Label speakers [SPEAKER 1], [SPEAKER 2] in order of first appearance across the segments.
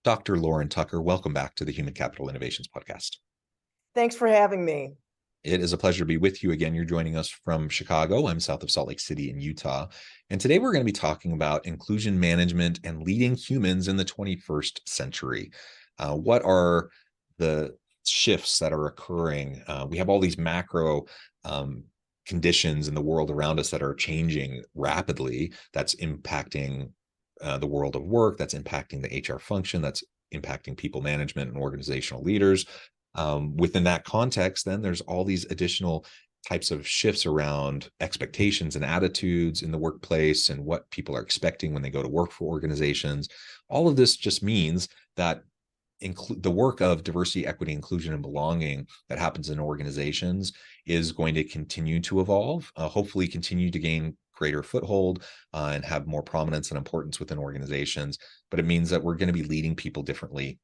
[SPEAKER 1] Dr. Lauren Tucker, welcome back to the Human Capital Innovations Podcast.
[SPEAKER 2] Thanks for having me.
[SPEAKER 1] It is a pleasure to be with you again. You're joining us from Chicago. I'm south of Salt Lake City in Utah. And today we're going to be talking about inclusion management and leading humans in the 21st century. What are the shifts that are occurring? We have all these macro conditions in the world around us that are changing rapidly. That's impacting the world of work, that's impacting the HR function, that's impacting people management and organizational leaders. Within that context, then there's all these additional types of shifts around expectations and attitudes in the workplace and what people are expecting when they go to work for organizations. All of this just means that the work of diversity, equity, inclusion, and belonging that happens in organizations is going to continue to evolve, hopefully continue to gain greater foothold and have more prominence and importance within organizations. But it means that we're going to be leading people differently,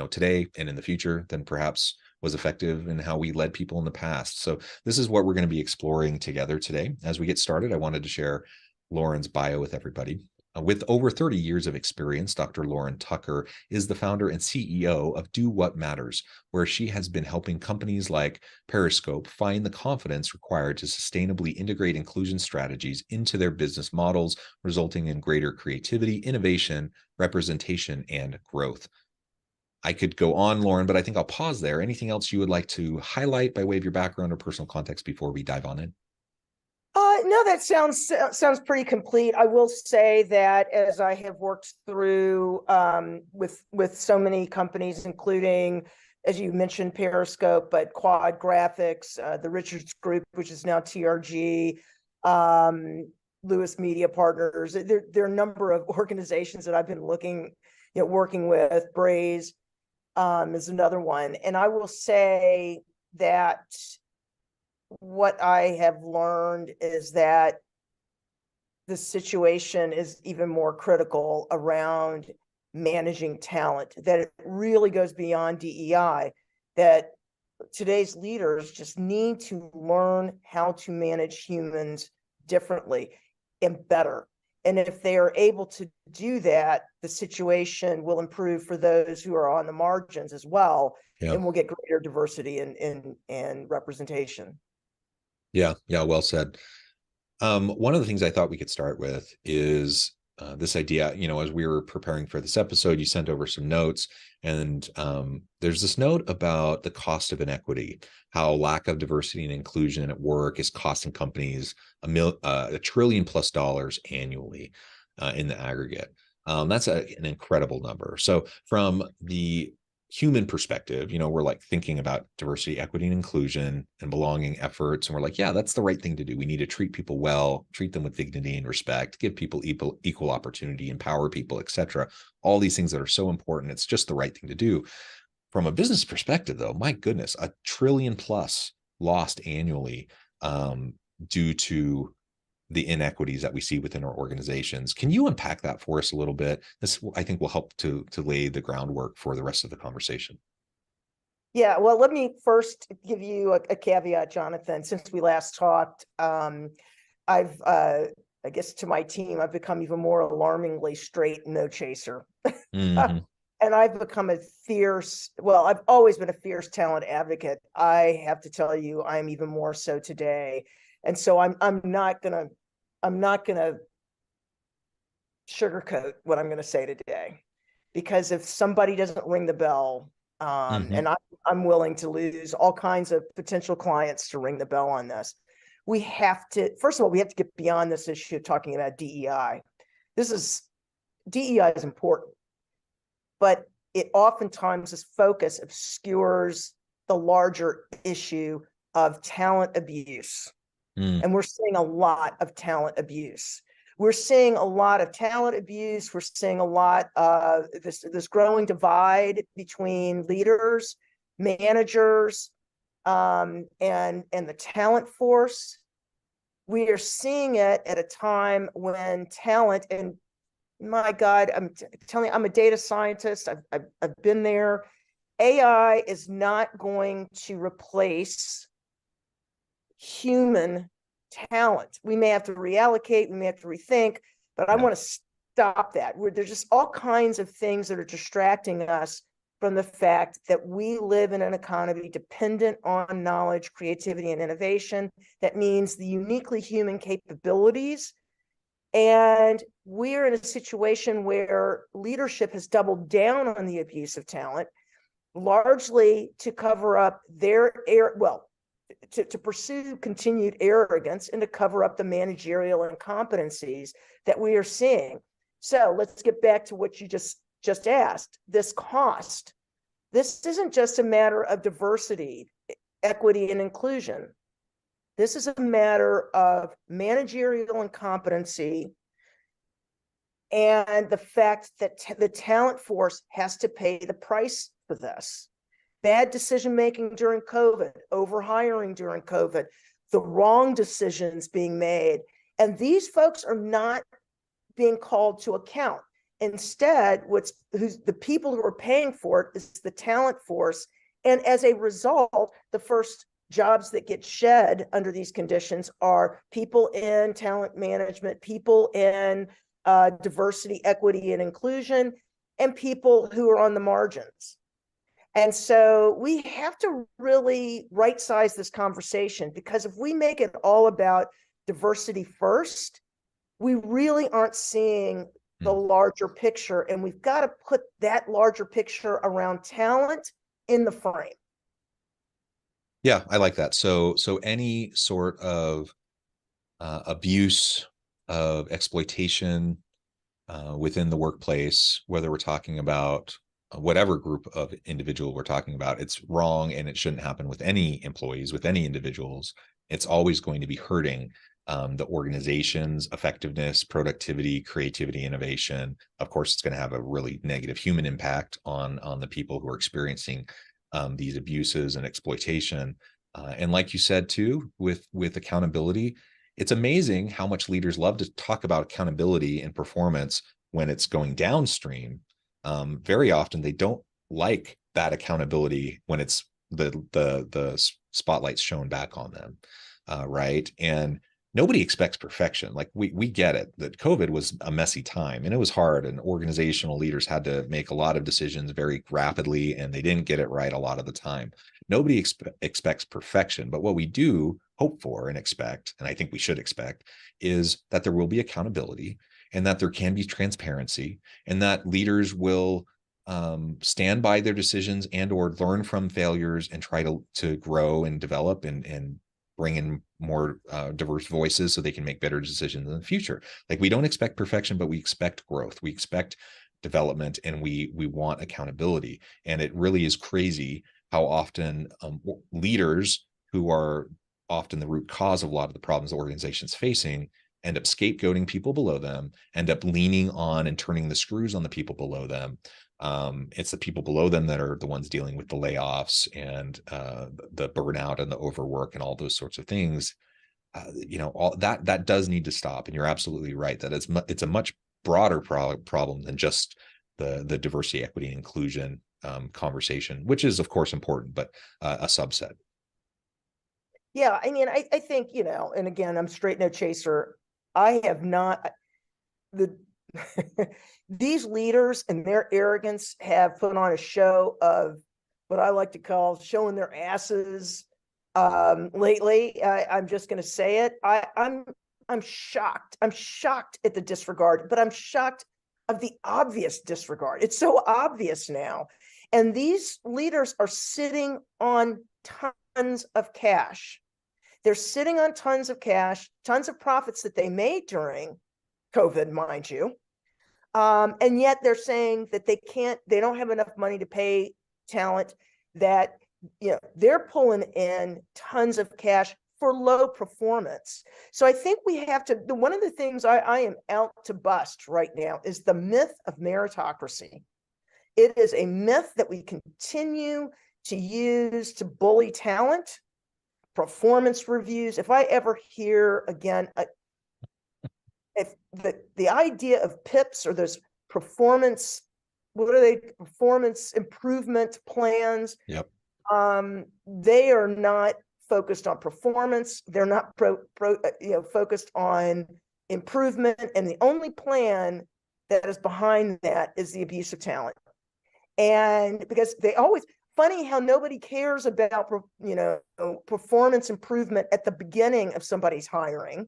[SPEAKER 1] today and in the future than perhaps was effective in how we led people in the past. So this is what we're going to be exploring together today. As we get started, I wanted to share Lauren's bio with everybody. With over 30 years of experience, Dr. Lauren Tucker is the founder and CEO of Do What Matters, where she has been helping companies like Periscope find the confidence required to sustainably integrate inclusion strategies into their business models, resulting in greater creativity, innovation, representation, and growth. I could go on, Lauren, but I think I'll pause there. Anything else you would like to highlight by way of your background or personal context before we dive on in?
[SPEAKER 2] No, that sounds pretty complete. I will say that as I have worked through with so many companies, including, as you mentioned, Periscope, but Quad Graphics, the Richards Group, which is now TRG, Lewis Media Partners. There are a number of organizations that I've been working with. Braze is another one, and I will say that what I have learned is that the situation is even more critical around managing talent, that it really goes beyond DEI, that today's leaders just need to learn how to manage humans differently and better. And if they are able to do that, the situation will improve for those who are on the margins as well, and we'll get greater diversity and representation.
[SPEAKER 1] Yeah, well said. One of the things I thought we could start with is this idea, as we were preparing for this episode, you sent over some notes, and there's this note about the cost of inequity, how lack of diversity and inclusion at work is costing companies $1 trillion+ annually in the aggregate. That's an incredible number. So from the human perspective, we're like thinking about diversity, equity, and inclusion and belonging efforts. And we're like, yeah, that's the right thing to do. We need to treat people well, treat them with dignity and respect, give people equal opportunity, empower people, etc. All these things that are so important. It's just the right thing to do. From a business perspective, though, my goodness, $1 trillion+ lost annually due to the inequities that we see within our organizations. Can you unpack that for us a little bit? This, I think, will help to lay the groundwork for the rest of the conversation.
[SPEAKER 2] Yeah, well, let me first give you a caveat, Jonathan. Since we last talked, I guess to my team, I've become even more alarmingly straight no chaser. Mm-hmm. And I've become I've always been a fierce talent advocate. I have to tell you, I'm even more so today. And so I'm not gonna sugarcoat what I'm gonna say today, because if somebody doesn't ring the bell, and I'm willing to lose all kinds of potential clients to ring the bell on this, we have to get beyond this issue of talking about DEI. DEI is important, but it oftentimes this focus obscures the larger issue of talent abuse. And we're seeing a lot of talent abuse. We're seeing a lot of this growing divide between leaders, managers, and the talent force. We are seeing it at a time when talent, and my God, I'm telling you, I'm a data scientist. I've been there. AI is not going to replace human talent. We may have to reallocate, we may have to rethink, but I want to stop that. There's just all kinds of things that are distracting us from the fact that we live in an economy dependent on knowledge, creativity, and innovation. That means the uniquely human capabilities. And we're in a situation where leadership has doubled down on the abuse of talent, largely to cover up their to pursue continued arrogance and to cover up the managerial incompetencies that we are seeing. So let's get back to what you just asked. This cost. This isn't just a matter of diversity, equity, and inclusion. This is a matter of managerial incompetency and the fact that the talent force has to pay the price for this. Bad decision-making during COVID, overhiring during COVID, the wrong decisions being made. And these folks are not being called to account. Instead, the people who are paying for it is the talent force. And as a result, the first jobs that get shed under these conditions are people in talent management, people in diversity, equity, and inclusion, and people who are on the margins. And so we have to really right-size this conversation, because if we make it all about diversity first, we really aren't seeing the larger picture, and we've got to put that larger picture around talent in the frame.
[SPEAKER 1] Yeah, I like that. So any sort of abuse, of exploitation within the workplace, whether we're talking about whatever group of individual we're talking about, it's wrong, and it shouldn't happen with any employees, with any individuals. It's always going to be hurting the organization's effectiveness, productivity, creativity, innovation. Of course, it's going to have a really negative human impact on the people who are experiencing these abuses and exploitation. And like you said too, with accountability, it's amazing how much leaders love to talk about accountability and performance when it's going downstream. Very often they don't like that accountability when it's the spotlight's shown back on them, right? And nobody expects perfection. Like we get it that COVID was a messy time and it was hard, and organizational leaders had to make a lot of decisions very rapidly, and they didn't get it right a lot of the time. Nobody expects perfection, but what we do hope for and expect, and I think we should expect, is that there will be accountability, and that there can be transparency, and that leaders will stand by their decisions and or learn from failures and try to grow and develop and bring in more diverse voices so they can make better decisions in the future. Like, we don't expect perfection, but we expect growth. We expect development, and we want accountability. And it really is crazy how often leaders, who are often the root cause of a lot of the problems the organization's facing, end up scapegoating people below them, end up leaning on and turning the screws on the people below them. It's the people below them that are the ones dealing with the layoffs and the burnout and the overwork and all those sorts of things. All that does need to stop. And you're absolutely right that it's a much broader problem than just the diversity, equity, and inclusion conversation, which is of course important, but a subset.
[SPEAKER 2] Yeah, I mean, I think, and again, I'm straight no chaser. I have not these leaders and their arrogance have put on a show of what I like to call showing their asses lately. I'm just going to say it. I'm shocked. I'm shocked at the disregard, but I'm shocked of the obvious disregard. It's so obvious now. And these leaders are sitting on tons of cash. They're sitting on tons of cash, tons of profits that they made during COVID, mind you. And yet they're saying that they don't have enough money to pay talent, that, they're pulling in tons of cash for low performance. So I think we have to, one of the things I am out to bust right now is the myth of meritocracy. It is a myth that we continue to use to bully talent. Performance reviews. If I ever hear again, if the idea of PIPs or those performance, performance improvement plans.
[SPEAKER 1] Yep.
[SPEAKER 2] They are not focused on performance. They're not focused on improvement. And the only plan that is behind that is the abuse of talent. And because they always, funny how nobody cares about, performance improvement at the beginning of somebody's hiring,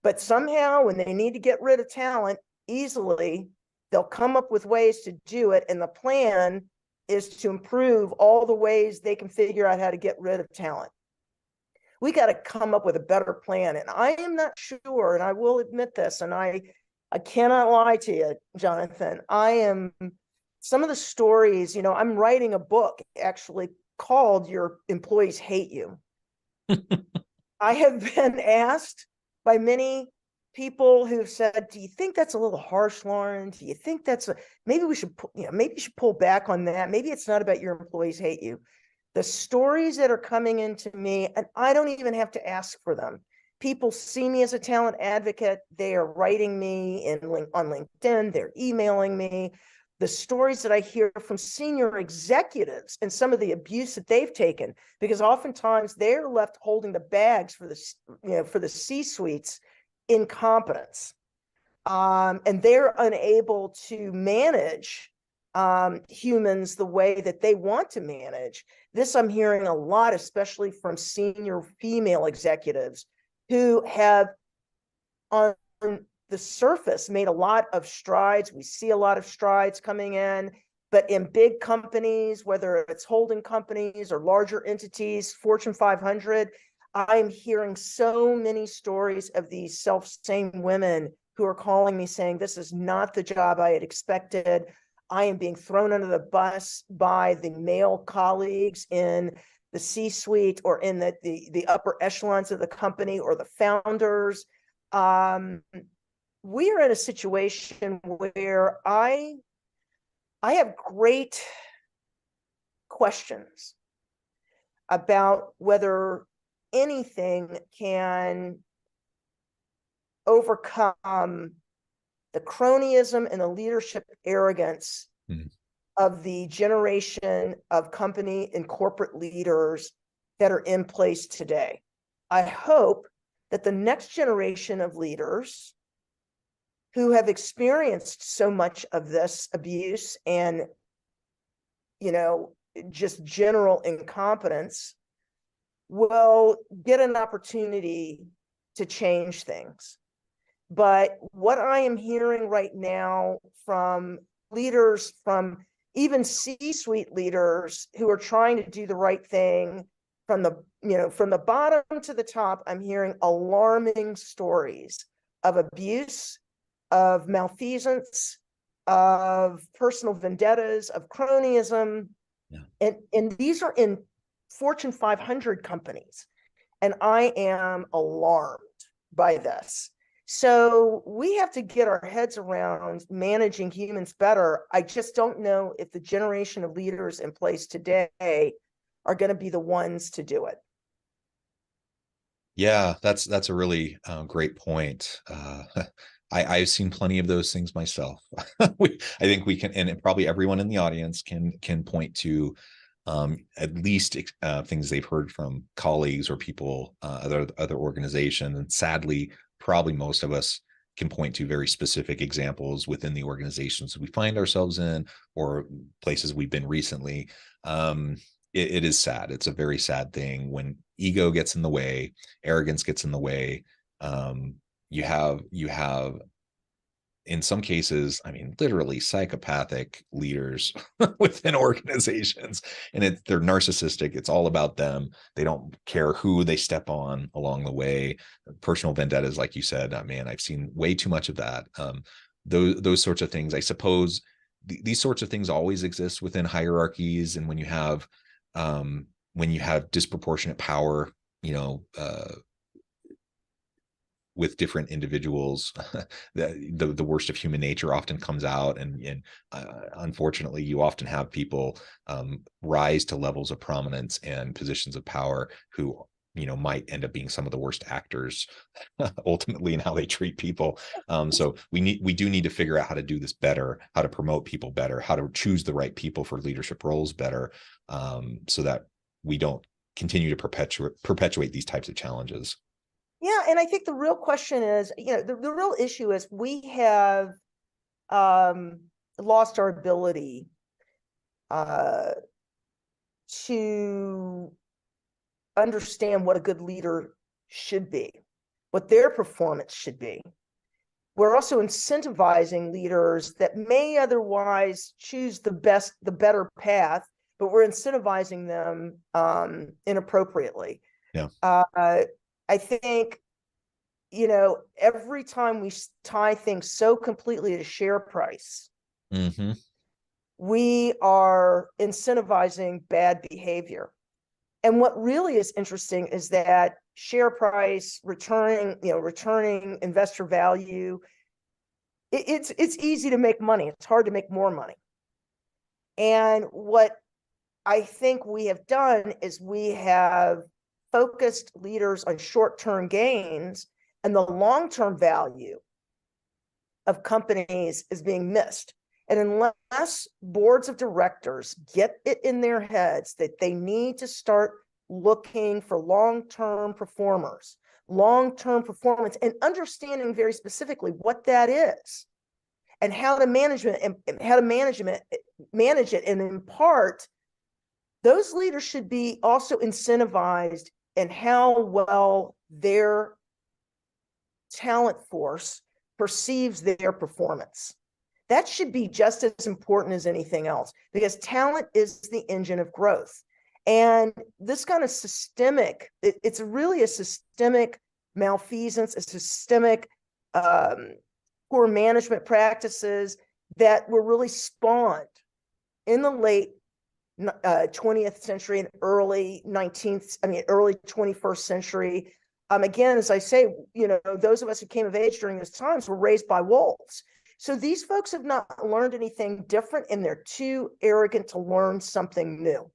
[SPEAKER 2] but somehow when they need to get rid of talent easily, they'll come up with ways to do it. And the plan is to improve all the ways they can figure out how to get rid of talent. We got to come up with a better plan. And I am not sure, and I will admit this, and I cannot lie to you, Jonathan. Some of the stories, I'm writing a book actually called Your Employees Hate You. I have been asked by many people who've said, do you think that's a little harsh, Lauren? Do you think maybe we should, maybe you should pull back on that. Maybe it's not about your employees hate you. The stories that are coming into me, and I don't even have to ask for them. People see me as a talent advocate. They are writing me on LinkedIn. They're emailing me. The stories that I hear from senior executives and some of the abuse that they've taken, because oftentimes they're left holding the bags for the C-suite's incompetence, and they're unable to manage humans the way that they want to manage. This I'm hearing a lot, especially from senior female executives who have on the surface made a lot of strides. We see a lot of strides coming in, but in big companies, whether it's holding companies or larger entities, Fortune 500, I'm hearing so many stories of these self-same women who are calling me saying, this is not the job I had expected. I am being thrown under the bus by the male colleagues in the C-suite or in the upper echelons of the company or the founders. We are in a situation where I have great questions about whether anything can overcome the cronyism and the leadership arrogance of the generation of company and corporate leaders that are in place today. I hope that the next generation of leaders who have experienced so much of this abuse and, just general incompetence will get an opportunity to change things. But what I am hearing right now from leaders, from even C-suite leaders who are trying to do the right thing, from the bottom to the top, I'm hearing alarming stories of abuse, of malfeasance, of personal vendettas, of cronyism. Yeah. And these are in Fortune 500 companies. And I am alarmed by this. So we have to get our heads around managing humans better. I just don't know if the generation of leaders in place today are going to be the ones to do it.
[SPEAKER 1] Yeah, that's a really great point. I've seen plenty of those things myself. I think we can, and probably everyone in the audience can point to at least things they've heard from colleagues or people, other organizations, and sadly, probably most of us can point to very specific examples within the organizations we find ourselves in or places we've been recently. It is sad. It's a very sad thing when ego gets in the way, arrogance gets in the way. You have in some cases, I mean, literally psychopathic leaders within organizations, and they're narcissistic. It's all about them. They don't care who they step on along the way. Personal vendettas, like you said, man, I've seen way too much of that. Those sorts of things, I suppose these sorts of things always exist within hierarchies. And when you have disproportionate power, with different individuals, the worst of human nature often comes out, and unfortunately, you often have people rise to levels of prominence and positions of power who might end up being some of the worst actors ultimately in how they treat people. So we do need to figure out how to do this better, how to promote people better, how to choose the right people for leadership roles better, so that we don't continue to perpetuate these types of challenges.
[SPEAKER 2] Yeah, and I think the real question is, the real issue is we have lost our ability to understand what a good leader should be, what their performance should be. We're also incentivizing leaders that may otherwise choose the better path, but we're incentivizing them inappropriately.
[SPEAKER 1] Yeah.
[SPEAKER 2] I think, every time we tie things so completely to share price, we are incentivizing bad behavior. And what really is interesting is that share price, returning investor value, it's easy to make money. It's hard to make more money. And what I think we have done is we have focused leaders on short-term gains, and the long-term value of companies is being missed. And unless boards of directors get it in their heads that they need to start looking for long-term performers, long-term performance, and understanding very specifically what that is and how to manage it and in part, those leaders should be also incentivized in how well their talent force perceives their performance. That should be just as important as anything else, because talent is the engine of growth. And this kind of systemic, it's really a systemic malfeasance, a systemic poor management practices that were really spawned in the late 20th century and early 21st century. Again, as I say, those of us who came of age during those times were raised by wolves. So these folks have not learned anything different, and they're too arrogant to learn something new.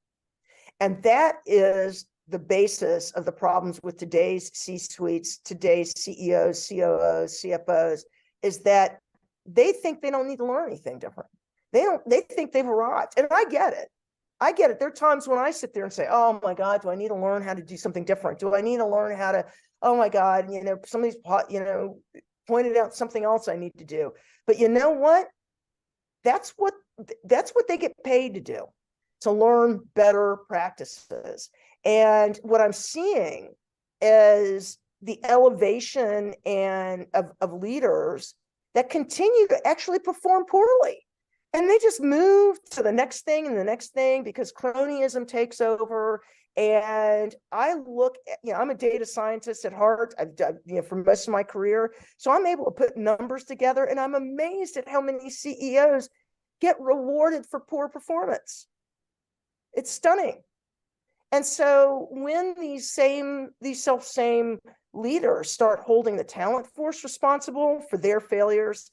[SPEAKER 2] And that is the basis of the problems with today's C-suites, today's CEOs, COOs, CFOs, is that they think they don't need to learn anything different. They think they've arrived. And I get it. There are times when I sit there and say, oh my God, do I need to learn how to do something different? Do I need to learn how to, oh my God, somebody's, pointed out something else I need to do. But you know what? That's what they get paid to do, to learn better practices. And what I'm seeing is the elevation of leaders that continue to actually perform poorly. And they just move to the next thing and the next thing because cronyism takes over. And I look at, I'm a data scientist at heart. I've done, for most of my career. So I'm able to put numbers together, and I'm amazed at how many CEOs get rewarded for poor performance. It's stunning. And so when these self-same leaders start holding the talent force responsible for their failures,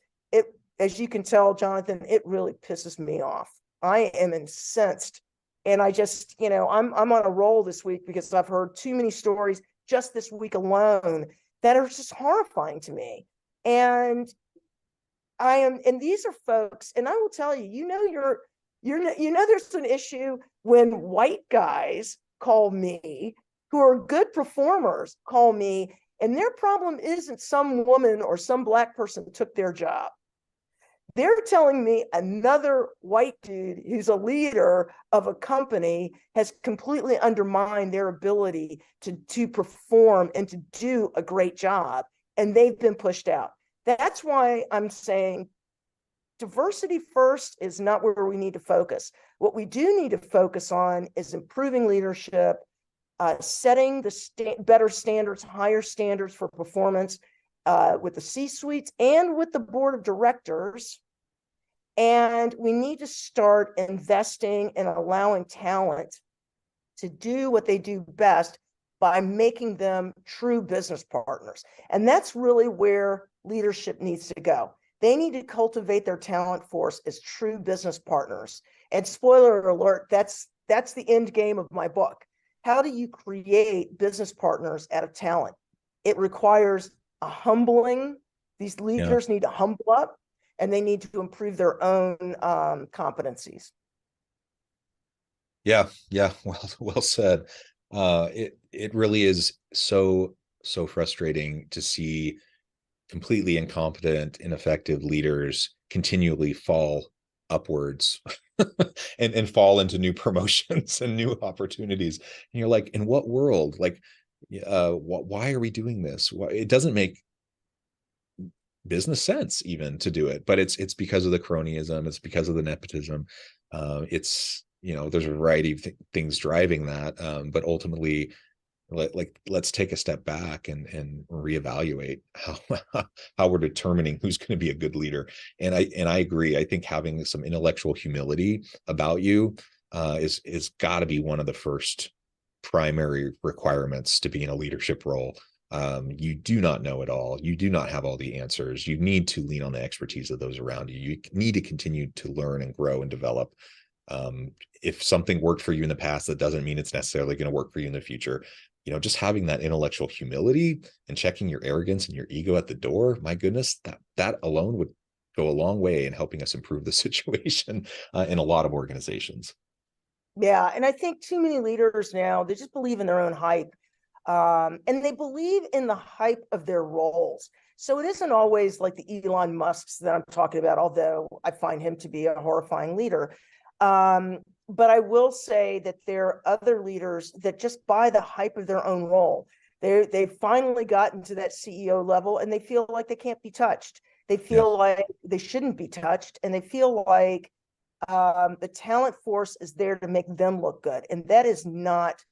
[SPEAKER 2] as you can tell, Jonathan, it really pisses me off. I am incensed. And I just, I'm on a roll this week because I've heard too many stories just this week alone that are just horrifying to me. And and these are folks, and I will tell you, there's an issue when white guys call me, who are good performers, call me, and their problem isn't some woman or some Black person took their job. They're telling me another white dude who's a leader of a company has completely undermined their ability to perform and to do a great job, and they've been pushed out. That's why I'm saying diversity first is not where we need to focus. What we do need to focus on is improving leadership, setting the better standards, higher standards for performance with the C-suites and with the board of directors. And we need to start investing and allowing talent to do what they do best by making them true business partners. And that's really where leadership needs to go. They need to cultivate their talent force as true business partners. And spoiler alert, that's the end game of my book. How do you create business partners out of talent? It requires a humbling. These leaders need to humble up, and they need to improve their own competencies.
[SPEAKER 1] Yeah. Well said. It really is so frustrating to see completely incompetent, ineffective leaders continually fall upwards and fall into new promotions and new opportunities. And you're like, in what world? Like, why are we doing this? Why, it doesn't make business sense even to do it, but it's because of the cronyism, it's because of the nepotism. It's, you know, there's a variety of things driving that, but ultimately, let's take a step back and reevaluate how we're determining who's going to be a good leader. And I agree. I think having some intellectual humility about you is got to be one of the first primary requirements to be in a leadership role. You do not know it all. You do not have all the answers. You need to lean on the expertise of those around you. You need to continue to learn and grow and develop. If something worked for you in the past, that doesn't mean it's necessarily going to work for you in the future. You know, just having that intellectual humility and checking your arrogance and your ego at the door, my goodness, that alone would go a long way in helping us improve the situation in a lot of organizations.
[SPEAKER 2] Yeah, and I think too many leaders now, they just believe in their own hype. And they believe in the hype of their roles. So it isn't always like the Elon Musks that I'm talking about, although I find him to be a horrifying leader. But I will say that there are other leaders that just buy the hype of their own role. They've finally gotten to that CEO level and they feel like they can't be touched. They feel like they shouldn't be touched, and they feel like the talent force is there to make them look good. And that is not,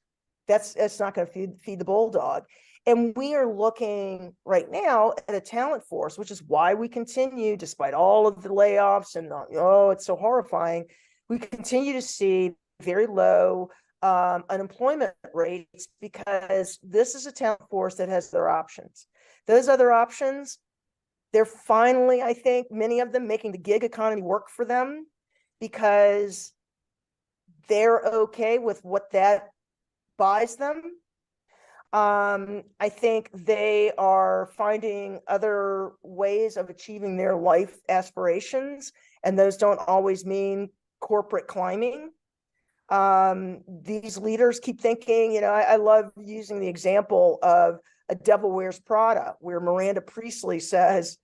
[SPEAKER 2] that's not going to feed the bulldog. And we are looking right now at a talent force, which is why we continue, despite all of the layoffs and it's so horrifying, we continue to see very low unemployment rates, because this is a talent force that has their options. Those other options, they're finally, I think, many of them making the gig economy work for them, because they're okay with what that buys them. I think they are finding other ways of achieving their life aspirations, and those don't always mean corporate climbing. These leaders keep thinking, you know, I love using the example of A Devil Wears Prada, where Miranda Priestley says,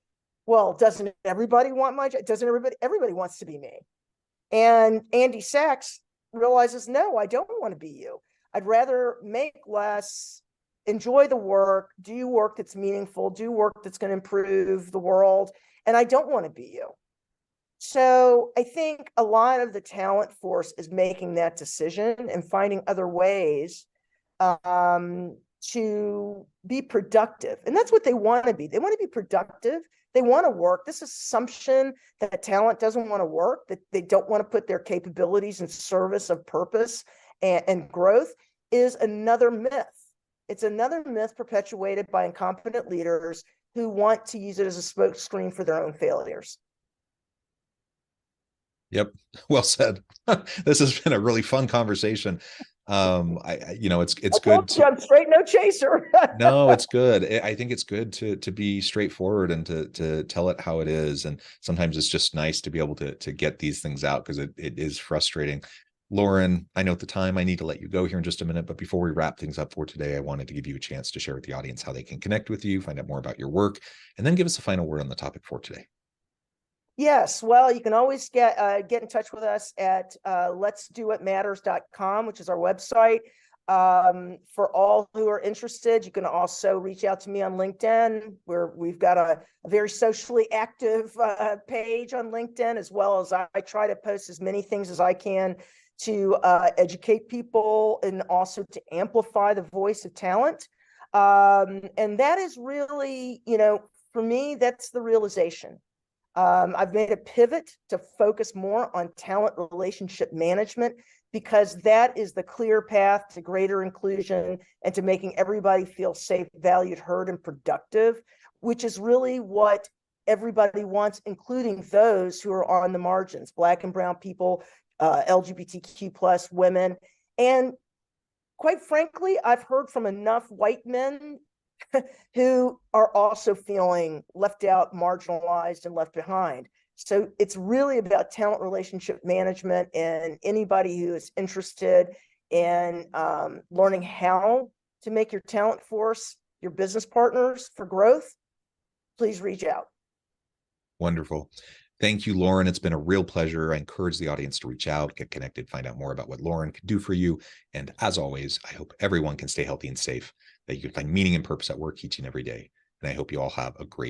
[SPEAKER 2] well, doesn't everybody want my job? Doesn't everybody wants to be me? And Andy Sachs realizes, no, I don't want to be you. I'd rather make less, enjoy the work, do work that's meaningful, do work that's going to improve the world, and I don't want to be you. So I think a lot of the talent force is making that decision and finding other ways to be productive. And that's what they want to be. They want to be productive. They want to work. This assumption that talent doesn't want to work, that they don't want to put their capabilities in service of purpose and growth, is another myth. It's another myth perpetuated by incompetent leaders who want to use it as a smokescreen for their own failures.
[SPEAKER 1] Yep. Well said. This has been a really fun conversation. You know, it's good to,
[SPEAKER 2] I'm straight, no chaser.
[SPEAKER 1] no, it's good. I think it's good to be straightforward and to tell it how it is. And sometimes it's just nice to be able to get these things out, because it is frustrating. Lauren, I know at the time I need to let you go here in just a minute, but before we wrap things up for today, I wanted to give you a chance to share with the audience how they can connect with you, find out more about your work, and then give us a final word on the topic for today.
[SPEAKER 2] Yes, well, you can always get in touch with us at letsdowhatmatters.com, which is our website. For all who are interested, you can also reach out to me on LinkedIn, where we've got a very socially active page on LinkedIn, as well as I try to post as many things as I can to educate people and also to amplify the voice of talent. And that is really, you know, for me, that's the realization. I've made a pivot to focus more on talent relationship management, because that is the clear path to greater inclusion and to making everybody feel safe, valued, heard, and productive, which is really what everybody wants, including those who are on the margins, Black and brown people, LGBTQ plus women. And quite frankly, I've heard from enough white men who are also feeling left out, marginalized, and left behind. So it's really about talent relationship management, and anybody who is interested in learning how to make your talent force your business partners for growth, please reach out.
[SPEAKER 1] Wonderful. Thank you, Lauren. It's been a real pleasure. I encourage the audience to reach out, get connected, find out more about what Lauren can do for you. And as always, I hope everyone can stay healthy and safe, that you can find meaning and purpose at work each and every day. And I hope you all have a great